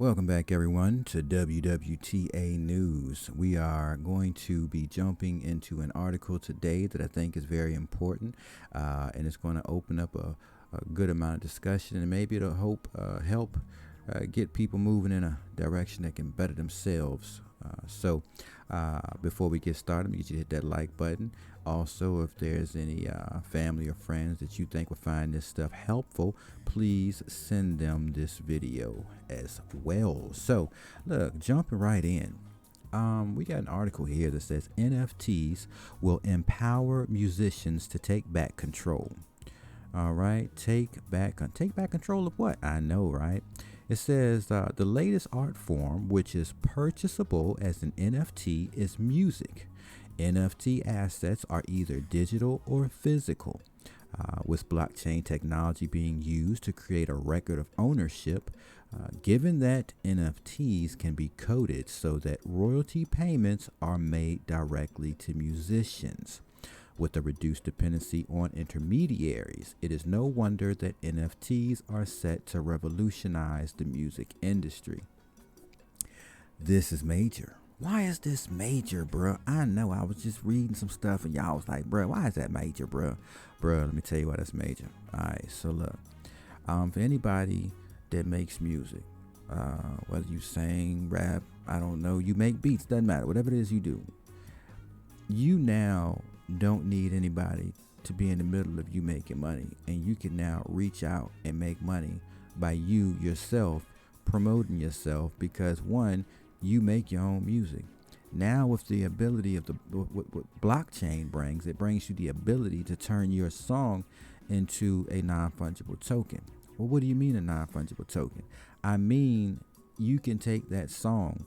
Welcome back, everyone, to WWTA News. We are going to be jumping into an article today that I think is very important, and it's going to open up a good amount of discussion, and maybe it'll help get people moving in a direction that can better themselves. Before we get started, we get you to hit that like button. Also, if there's any family or friends that you think will find this stuff helpful, please send them this video as well. So, look, jumping right in. We got an article here that says NFTs will empower musicians to take back control. All right, take back control of what? I know, right? It says the latest art form, which is purchasable as an NFT, is music. NFT assets are either digital or physical, with blockchain technology being used to create a record of ownership. Given that NFTs can be coded so that royalty payments are made directly to musicians. With a reduced dependency on intermediaries, it is no wonder that NFTs are set to revolutionize the music industry. This is major. Why is this major, bro? I know, I was just reading some stuff and y'all was like, bro, why is that major, bro? Bro, let me tell you why that's major. All right, so look, for anybody that makes music, whether you sing, rap, I don't know, you make beats, doesn't matter, whatever it is you do, you now don't need anybody to be in the middle of you making money, and you can now reach out and make money by you yourself promoting yourself, because one, you make your own music. Now with the ability of what blockchain brings, it brings you the ability to turn your song into a non-fungible token. Well, what do you mean a non-fungible token? I mean, you can take that song,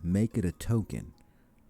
make it a token.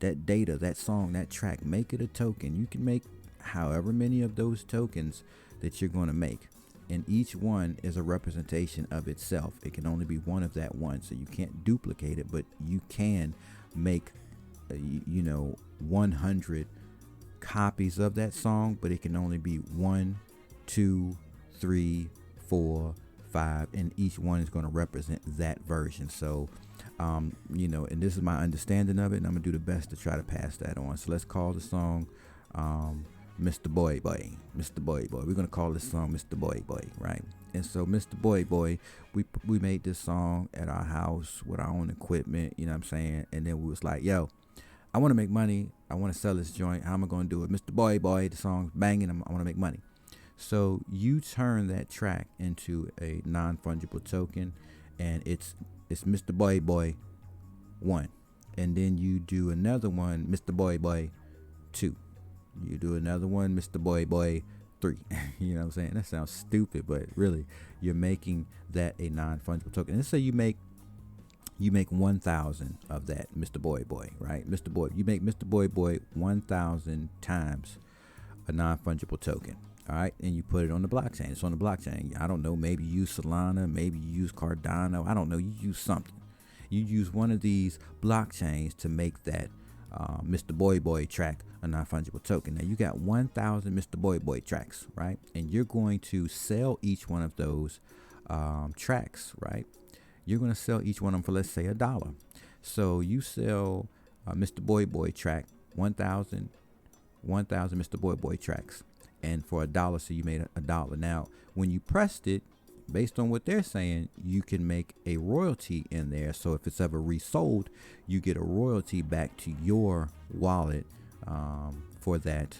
That data, that song, that track, make it a token. You can make however many of those tokens that you're going to make, and each one is a representation of itself. It can only be one of that one, so you can't duplicate it, but you can make 100 copies of that song, but it can only be 1, 2, 3, 4, 5, and each one is going to represent that version. So and this is my understanding of it, and I'm gonna do the best to try to pass that on. So let's call the song Mr. Boy Boy. Mr. Boy Boy. We're gonna call this song Mr. Boy Boy, right? And so Mr. Boy Boy, we made this song at our house with our own equipment, you know what I'm saying? And then we was like, yo, I wanna make money, I wanna sell this joint, how am I gonna do it? Mr. Boy Boy, the song's banging, I wanna make money. So you turn that track into a non-fungible token, and it's Mr. Boy Boy 1, and then you do another one, Mr. Boy Boy 2. You do another one, Mr. Boy Boy 3. You know what I'm saying? That sounds stupid, but really, you're making that a non-fungible token. Let's say you make 1,000 of that Mr. Boy Boy, right? Mr. Boy, you make Mr. Boy Boy 1,000 times a non-fungible token. All right, and you put it on the blockchain. It's on the blockchain. I don't know, maybe you use Solana, maybe you use Cardano. I don't know, you use something. You use one of these blockchains to make that Mr. Boy Boy track a non-fungible token. Now you got 1,000 Mr. Boy Boy tracks, right? And you're going to sell each one of those tracks, right? You're going to sell each one of them for, let's say, $1. So you sell Mr. Boy Boy track, 1,000 Mr. Boy Boy tracks, and for $1, so you made $1. Now, when you pressed it, based on what they're saying, you can make a royalty in there. So if it's ever resold, you get a royalty back to your wallet for that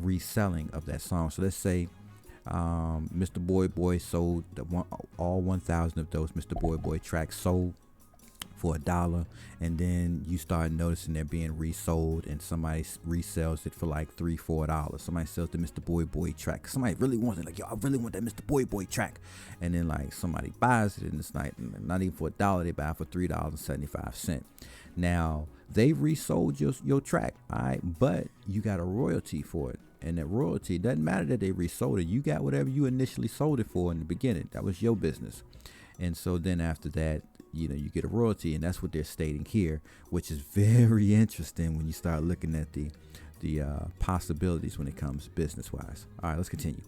reselling of that song. So let's say Mr. Boy Boy sold all 1,000 of those Mr. Boy Boy tracks sold for $1, and then you start noticing they're being resold, and somebody resells it for like $3-4. Somebody sells the Mr. Boy Boy track. Somebody really wants it, like, yo, I really want that Mr. Boy Boy track, and then like somebody buys it, and it's like not even for $1, they buy it for $3.75. Now they resold your track, all right, but you got a royalty for it. And that royalty, doesn't matter that they resold it. You got whatever you initially sold it for in the beginning. That was your business. And so then after that, you get a royalty, and that's what they're stating here, which is very interesting when you start looking at the the possibilities when it comes business-wise. All right, let's continue.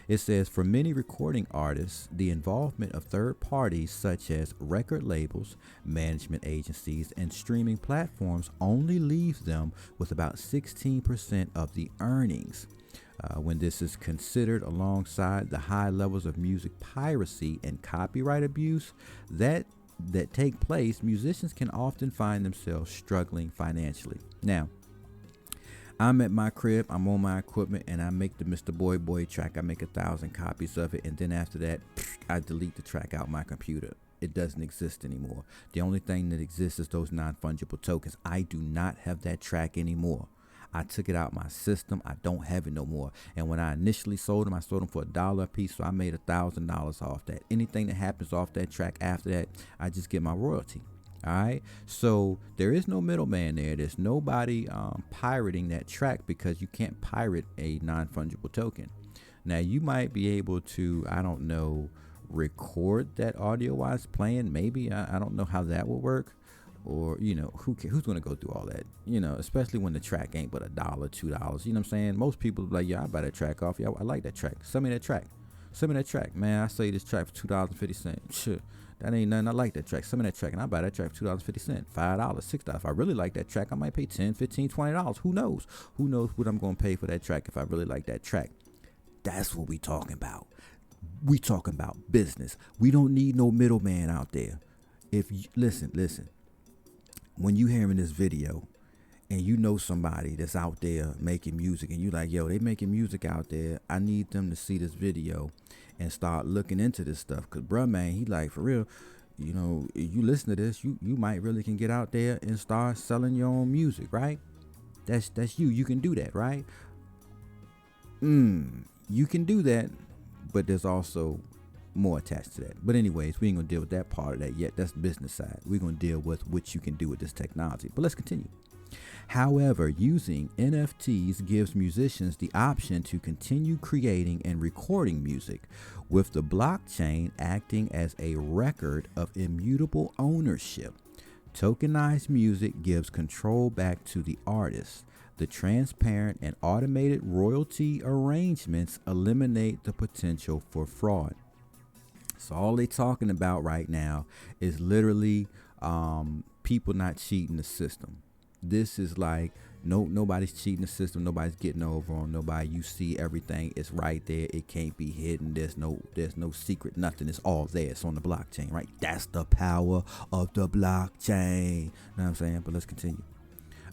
It says, for many recording artists, the involvement of third parties such as record labels, management agencies, and streaming platforms only leaves them with about 16% of the earnings. When this is considered alongside the high levels of music piracy and copyright abuse that take place, musicians can often find themselves struggling financially. Now, I'm at my crib, I'm on my equipment, and I make the Mr. Boy Boy track. I make 1,000 copies of it, and then after that, I delete the track out my computer. It doesn't exist anymore. The only thing that exists is those non-fungible tokens. I do not have that track anymore. I took it out my system. I don't have it no more. And when I initially sold them, I sold them for $1 a piece, so I made $1,000 off that. Anything that happens off that track after that, I just get my royalty. All right, so there is no middleman there. There's nobody pirating that track, because you can't pirate a non-fungible token. Now, you might be able to, I don't know, record that audio while it's playing. Maybe I don't know how that will work, or who's going to go through all that? Especially when the track ain't but $1, $2. You know what I'm saying? Most people be like, yeah, I buy that track off. Yeah, I like that track. Send me that track, man. I sell you this track for $2.50. Sure. That ain't nothing. I like that track. Some of that track, and I buy that track for $2.50, $5, $6. If I really like that track, I might pay $10, $15, $20. Who knows? Who knows what I'm going to pay for that track if I really like that track? That's what we talking about. We talking about business. We don't need no middleman out there. If you, listen, when you hearing this video and you know somebody that's out there making music, and you like, yo, they making music out there, I need them to see this video and start looking into this stuff. Cause bruh, man, he like, for real, you listen to this, you might really can get out there and start selling your own music, right? That's you can do that, right? You can do that, but there's also more attached to that. But anyways, we ain't gonna deal with that part of that yet. That's business side. We're gonna deal with what you can do with this technology. But let's continue. However, using NFTs gives musicians the option to continue creating and recording music, with the blockchain acting as a record of immutable ownership. Tokenized music gives control back to the artist. The transparent and automated royalty arrangements eliminate the potential for fraud. So all they talking about right now is literally people not cheating the system. This is like nobody's cheating the system. Nobody's getting over on nobody. You see everything. It's right there. It can't be hidden. There's no secret. Nothing. It's all there. It's on the blockchain, right? That's the power of the blockchain. Know what I'm saying? But let's continue.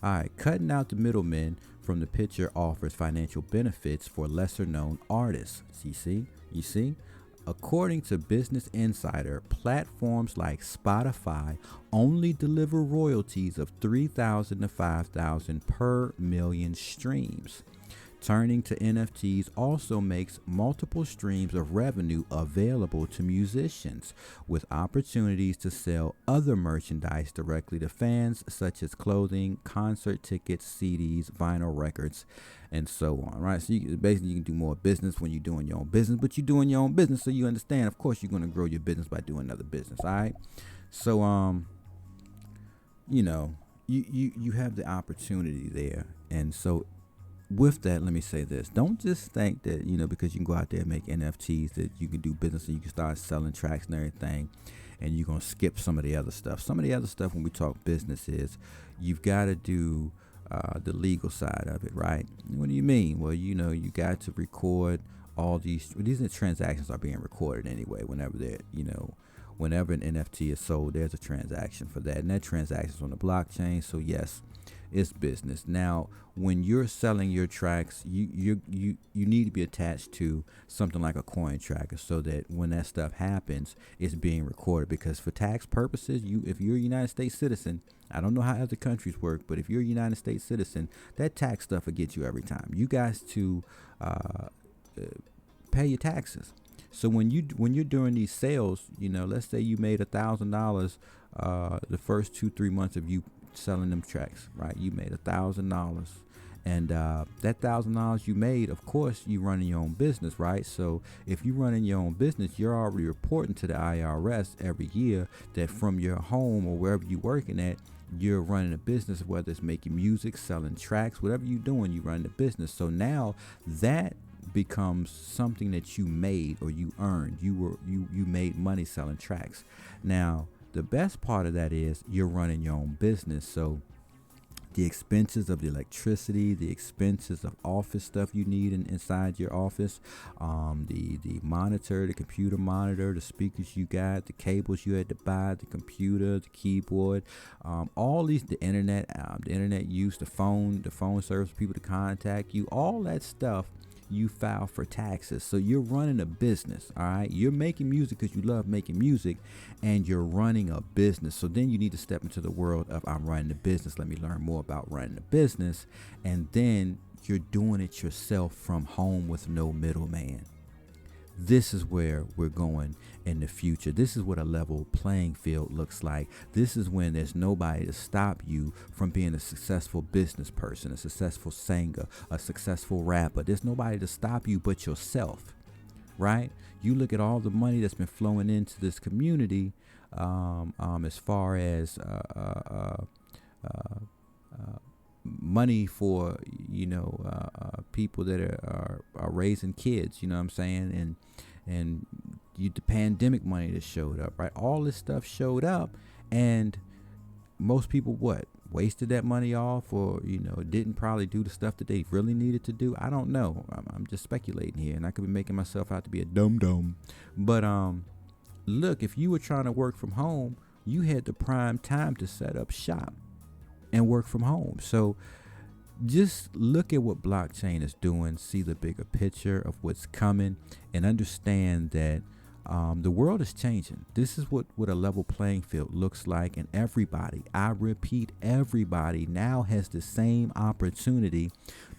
All right. Cutting out the middlemen from the picture offers financial benefits for lesser known artists. You see? According to Business Insider, platforms like Spotify only deliver royalties of $3,000 to $5,000 per million streams. Turning to NFTs also makes multiple streams of revenue available to musicians, with opportunities to sell other merchandise directly to fans, such as clothing, concert tickets, CDs, vinyl records, and so on, right? So basically you can do more business when you're doing your own business, but you're doing your own business, so you understand, of course, you're going to grow your business by doing another business, all right? So, you have the opportunity there. And so with that, let me say this. Don't just think that, because you can go out there and make NFTs, that you can do business and you can start selling tracks and everything, and you're going to skip some of the other stuff. Some of the other stuff when we talk business is you've got to do the legal side of it, right? What do you mean? Well, you got to record all these transactions are being recorded anyway. Whenever whenever an NFT is sold, there's a transaction for that, and that transaction is on the blockchain. So yes, it's business. Now, when you're selling your tracks, you need to be attached to something like a coin tracker, so that when that stuff happens, it's being recorded. Because for tax purposes, if you're a United States citizen, I don't know how other countries work, but if you're a United States citizen, that tax stuff will get you every time. You guys to pay your taxes. So when you're doing these sales, let's say you made $1,000 the first 2-3 months of you selling them tracks, right? You made $1,000, and that $1,000 you made, of course, you running your own business, right? So if you running your own business, you're already reporting to the IRS every year that from your home or wherever you're working at, you're running a business, whether it's making music, selling tracks, whatever you're doing, you run the business. So now that becomes something that you made or you earned. You made money selling tracks. Now, the best part of that is you're running your own business. So the expenses of the electricity, the expenses of office stuff you need inside your office, the monitor, the computer monitor, the speakers you got, the cables you had to buy, the computer, the keyboard, all these, the internet use, the phone service, people to contact you, all that stuff you file for taxes. So you're running a business, all right? You're making music because you love making music, and you're running a business. So then you need to step into the world of, I'm running a business. Let me learn more about running a business. And then you're doing it yourself from home with no middleman. This is where we're going in the future. This is what a level playing field looks like. This is when there's nobody to stop you from being a successful business person, a successful singer, a successful rapper. There's nobody to stop you but yourself, right? You look at all the money that's been flowing into this community, as far as money for people that are raising kids, you know what I'm saying, and the pandemic money that showed up, right? All this stuff showed up, and most people wasted that money off, or didn't probably do the stuff that they really needed to do. I don't know. I'm just speculating here, and I could be making myself out to be a dum-dum. But look, if you were trying to work from home, you had the prime time to set up shop and work from home. So just look at what blockchain is doing, see the bigger picture of what's coming, and understand that the world is changing. This is what a level playing field looks like, and everybody, I repeat, everybody now has the same opportunity,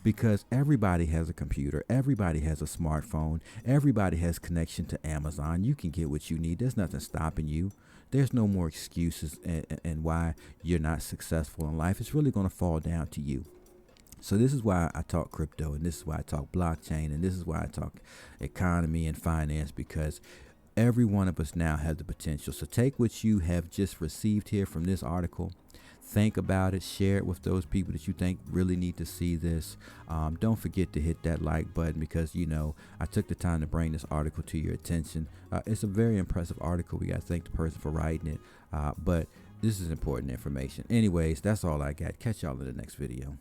because everybody has a computer, everybody has a smartphone, everybody has connection to Amazon. You can get what you need. There's nothing stopping you. There's no more excuses and why you're not successful in life. It's really going to fall down to you. So this is why I talk crypto, and this is why I talk blockchain, and this is why I talk economy and finance, because every one of us now has the potential. So take what you have just received here from this article, think about it, share it with those people that you think really need to see this. Don't forget to hit that like button, because I took the time to bring this article to your attention. It's a very impressive article. We got to thank the person for writing it, but this is important information. Anyways, that's all I got. Catch y'all in the next video.